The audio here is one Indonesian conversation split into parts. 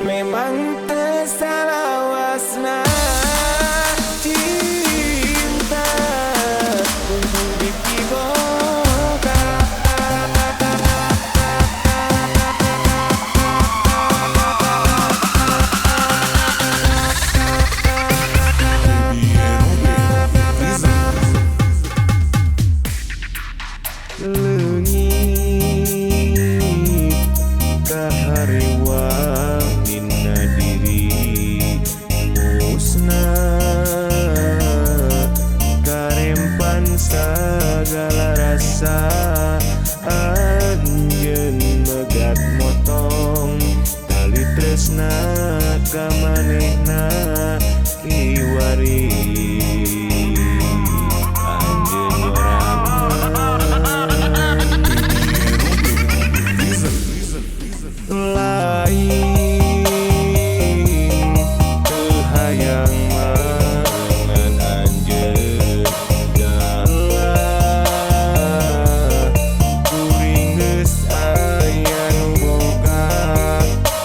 Memang tersalawasna cinta untuk dipiboga. Leungit kaharewa minna diri musnah karempan sagala rasa anjeun megat motong tali tresna ka manehna kiwari anjeun lain teu hayang mangan anjeun dalah kuring geus aya nu boga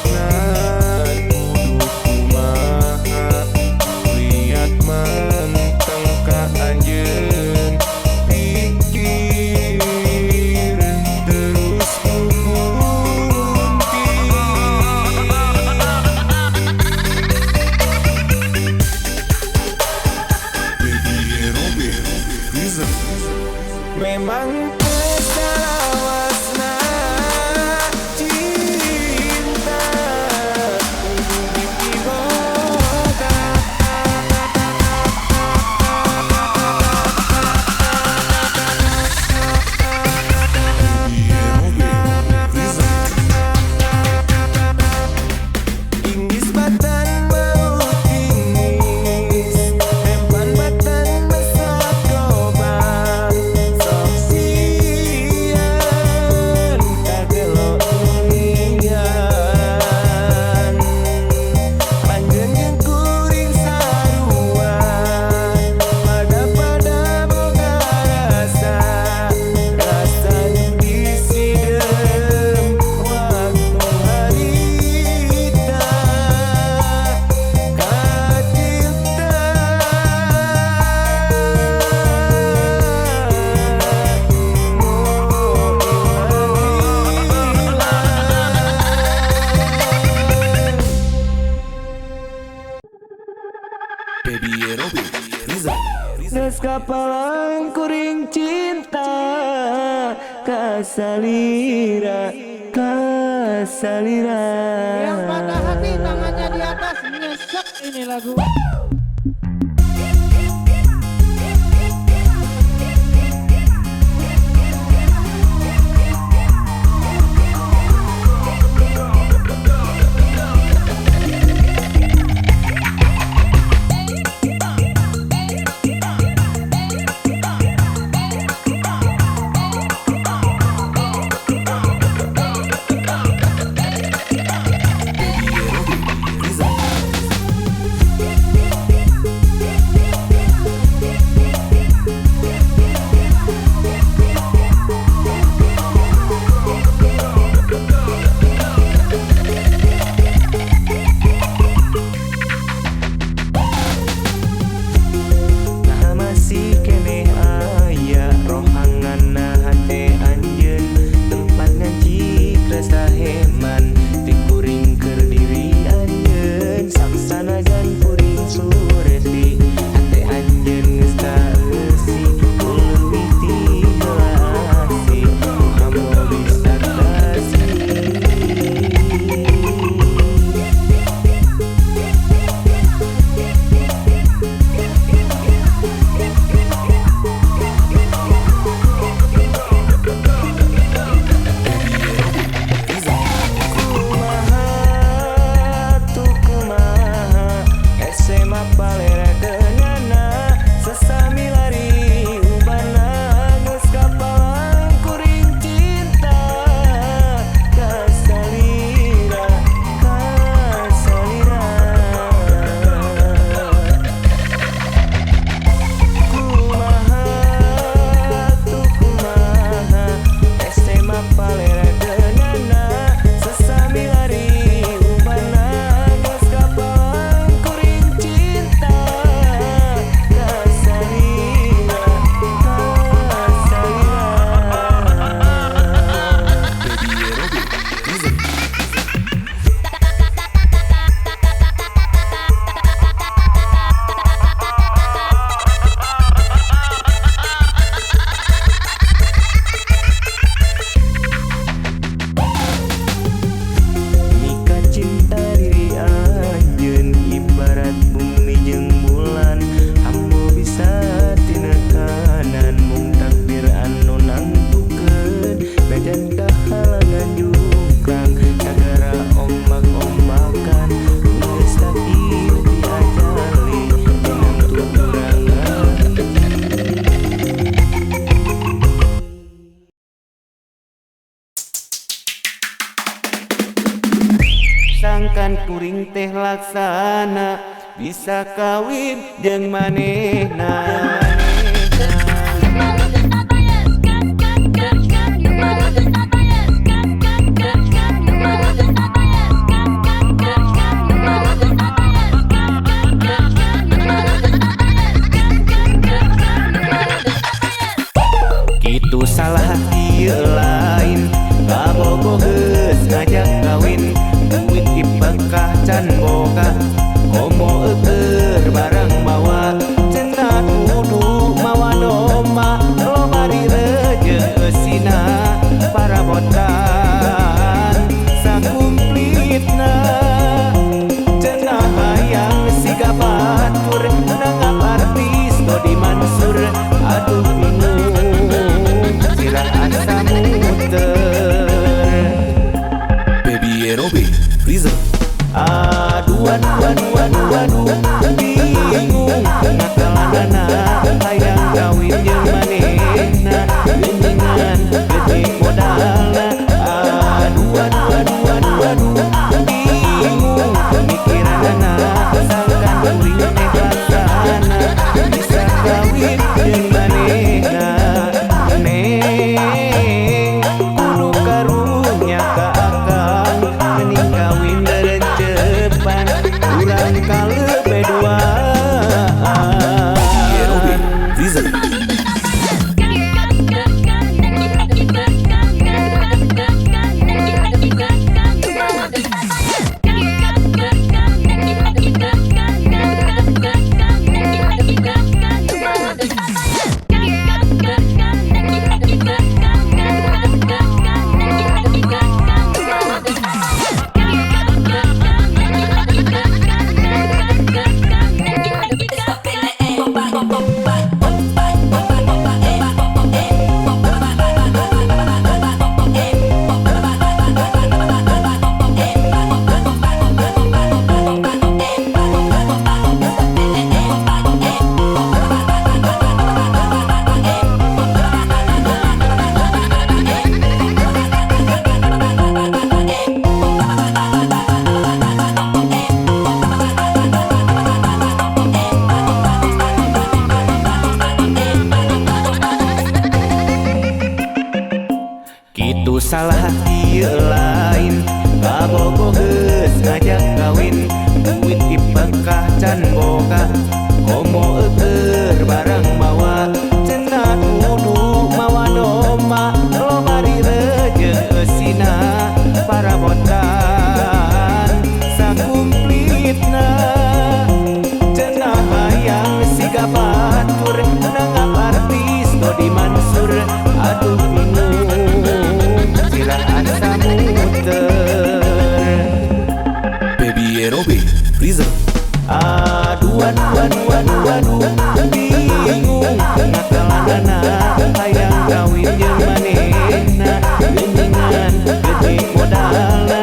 nan kudu kumaha liat manteng ka anjeun pikir terus memang tersalawasna cinta untuk dipiboga. Inggis batan mau tingis rempan batan mesot gobang sok sieun kagelo nulian anjeun jeung kuring sarua pada boga rasa nu disidem waktu harita geus kapalang kuring cinta kasalira Yang patah hati tangannya di atas nyesek ini lagu. sangkan kuring teh laksana bisa kawin jeung manehna. Kitu salah ieu lain kabogoh geus ngajak kawin duit dipekah can boga komo eueur barang mawa cenah kudu mawa domba lomari rejeung eusina para botan sakumplitna cenah hayang siga batur nangap artis Dodi Mansur aduh bingung sirah asa muter Baby Erobe Freezer. aduh bingung ngakalanana hayang kawin jeung manehna geuningan gede modalna aduh bingung pemikiranna sangkan kuring teh laksana bisa kawin jeung manehna neng kudu karunya ka akang geuning kawin derecepan urang kalebe duaan. Erobe Freezer. Kitu salah ieu lain kabogoh geus ngajak kawin duit dipekah can boga komo eueur barang mawa cenah kudu mawa domba lomari rejeung eusina para botan sakumplitna cenah hayang siga batur nangap artis Dodi Mansur aduh bingung sirah asa muter Baby Erobe Freezer. aduh bingung ngakalanana hayang kawin jeung manehna geuningan gede modalna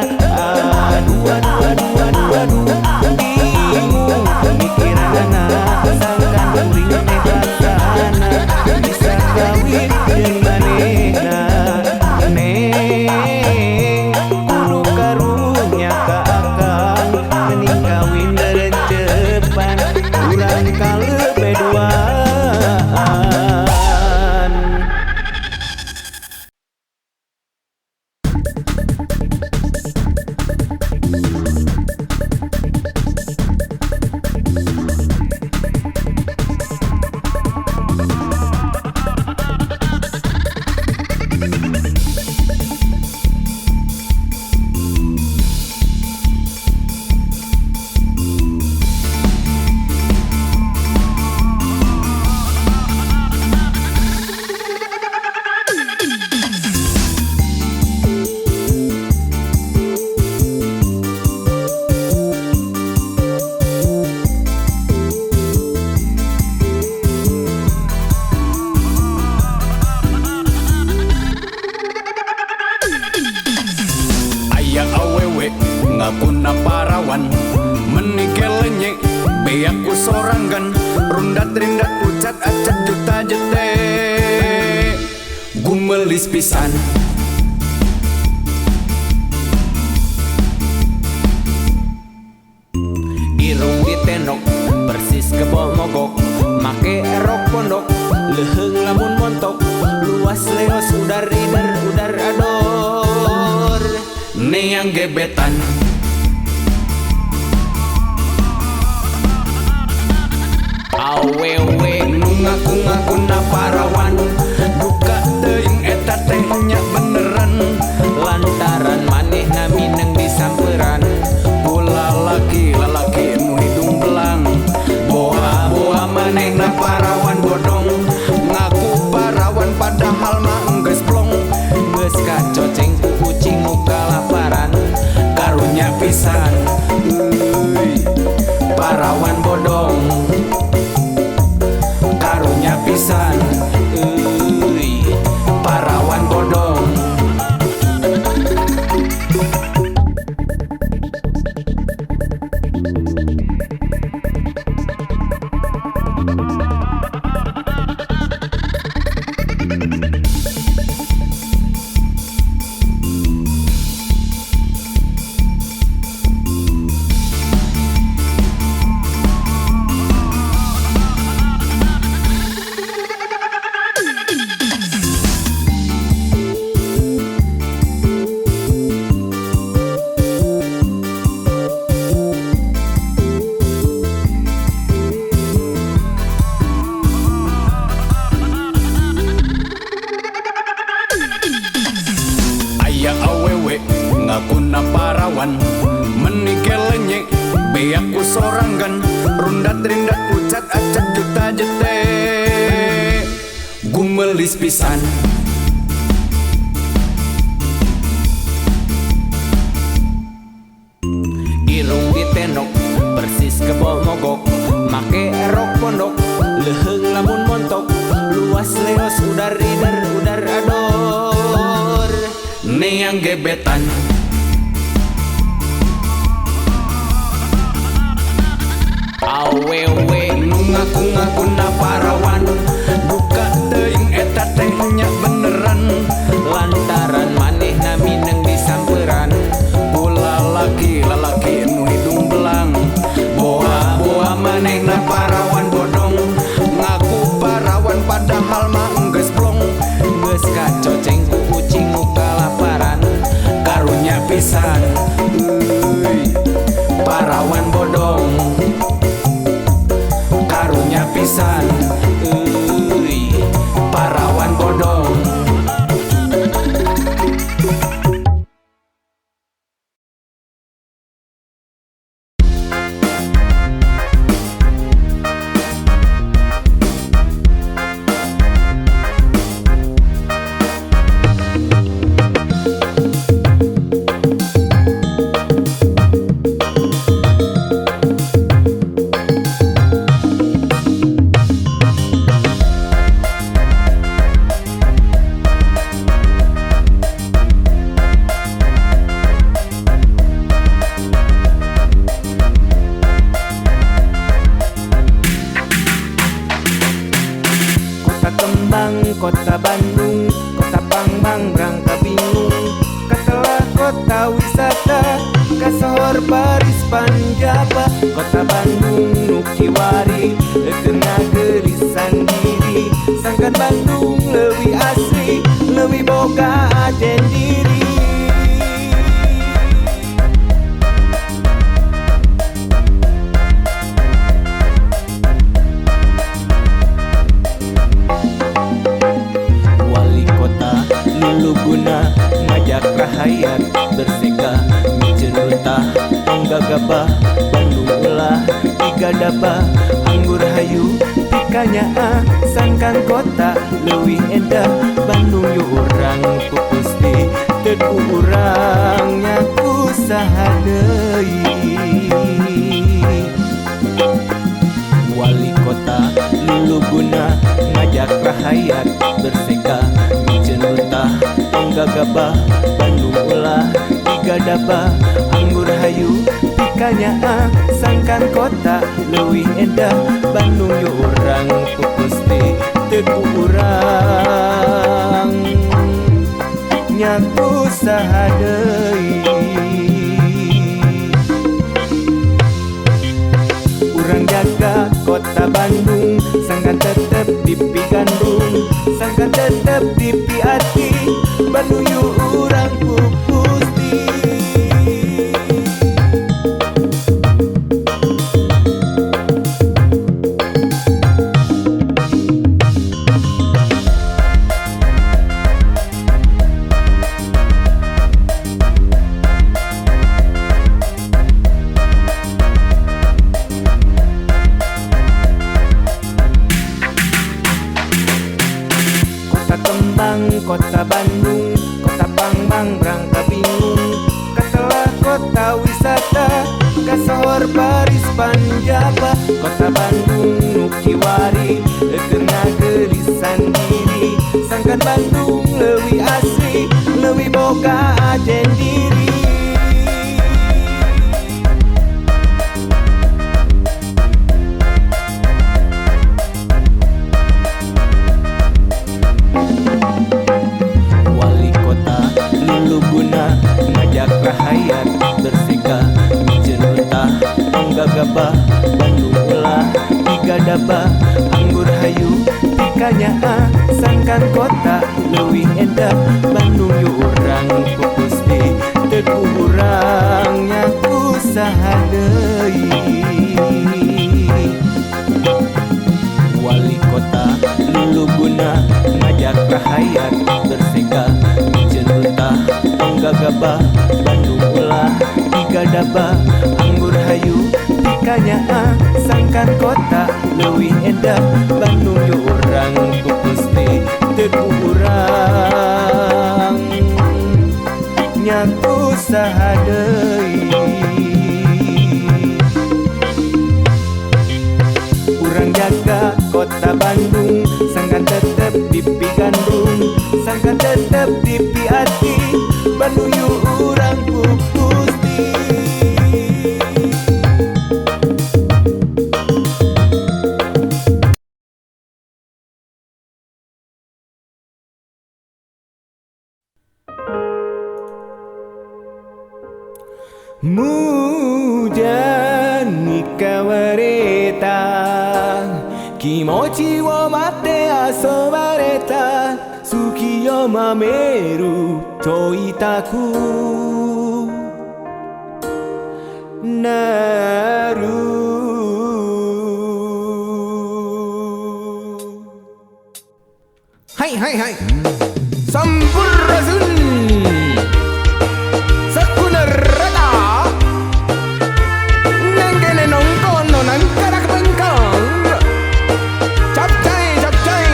aduh bingung pemikiranna sangkan kuring teh laksana bisa kawin jeung manehna neng kudu karunya ka akang geuning kawin derecepan urang kalebe duaan. Ngapuna parawan meningkelnya beaku sorangan rundat rindat ucat acat juta jete gumelis pisan pondok leheung lamun montok luas leos udar rider udar ador neang gebetan awewe nu ngaku-ngakuna parawan duka teuing eta teh nya beneran lantaran manehna mineng disamperan ku lalaki nu hidung belang boa manehna parawan bodong ngaku parawan padahal mah enggeus plong geus kacoceng ku kucing nu kalaparan karunya pisan euy parawan bodong karunya pisan euy parawan bodong aya awewe ngakuna parawan menike lenyek beak ku sorangan rundat rindat ucat acak juta jete gumelis pisan irung ditendok persis kebo mogok make rok pondok leheung lamun montok luas leos udar rider udar ador neang gebetan awewe nu ngaku-ngakuna parawan duka teuing eta teh nya beneran lantaran manehna mineng disamperan ku lalaki nu hidung belang boa manehna parawan bodong ngaku parawan padahal mah enggeus plong geus kacoceng ku kucing nu kalaparan karunya pisan euy parawan bodong karunya pisan euy parawan bodong Kota Kembang, Kota Bandung, Kota Pangbang, Rangka Bingung, Katelah kota wisata, kasohor baris panjaba, Kota Bandung, Nukiwari, kena gerisan diri, sangkan Bandung lebih asli, lebih boga aden diri. Wali kota Luluguna ngajak rahayat bersega mijenuta penggagabah Bandung ulah igadabah anggur hayu pikanya sangkan kota leuwih endah Bandung yu urang kupusti teku urang nyaku saha deui. Wali kota Luluguna ngajak rahayat berseka mijenuta penggagabah Bandung ulah igadabah anggur hayu pikanya sangkan kota leuwih endah Bandung yu urang kupusti teku urang nyaku saha deui. Urang jaga kota Bandung sangkan tetep di sangkan tetep di hati banuyu urang pupusti. Kota Bandung, kota Pangbang, Rangka Bingung, katalah kota wisata, kasor baris panjaba. Kota Bandung nukiwari, kena gelisan diri, sangkan Bandung lewi asli, lewi boga ajen diri. Ngajak rahayat bersika Jenutah Panggagaba Bandung ulah tiga daba anggur hayu pikanya sangkan kota leuwih endah Bandung yu urang pupusti teku urang nyaku saha deui. Wali kota Luluguna ngajak rahayat bersika Jenutah Panggagaba Bandung ulah tiga daba anggur hayu pikanya sangkan kota leuwih endah Bandung yu urang pupusti teku urang nyaku saha deui. Urang jaga kota Bandung sangkan tetep di Gandung, sangkan tetep di hati Bandung yu urang pupusti. Mujan nikawareta kimochi wo matte asobareta suki yo mameru toitaku naru. Hai hai hai Sampurasun Sakunarata Nengkene nongkono nangkarak bengkang Capcay capcay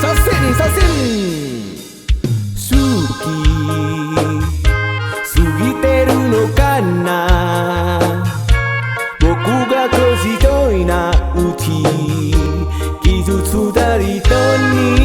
Sasin sasin Suki Sugiteru no kana Boku ga koshitoi na uchi Kijutsu dari to ni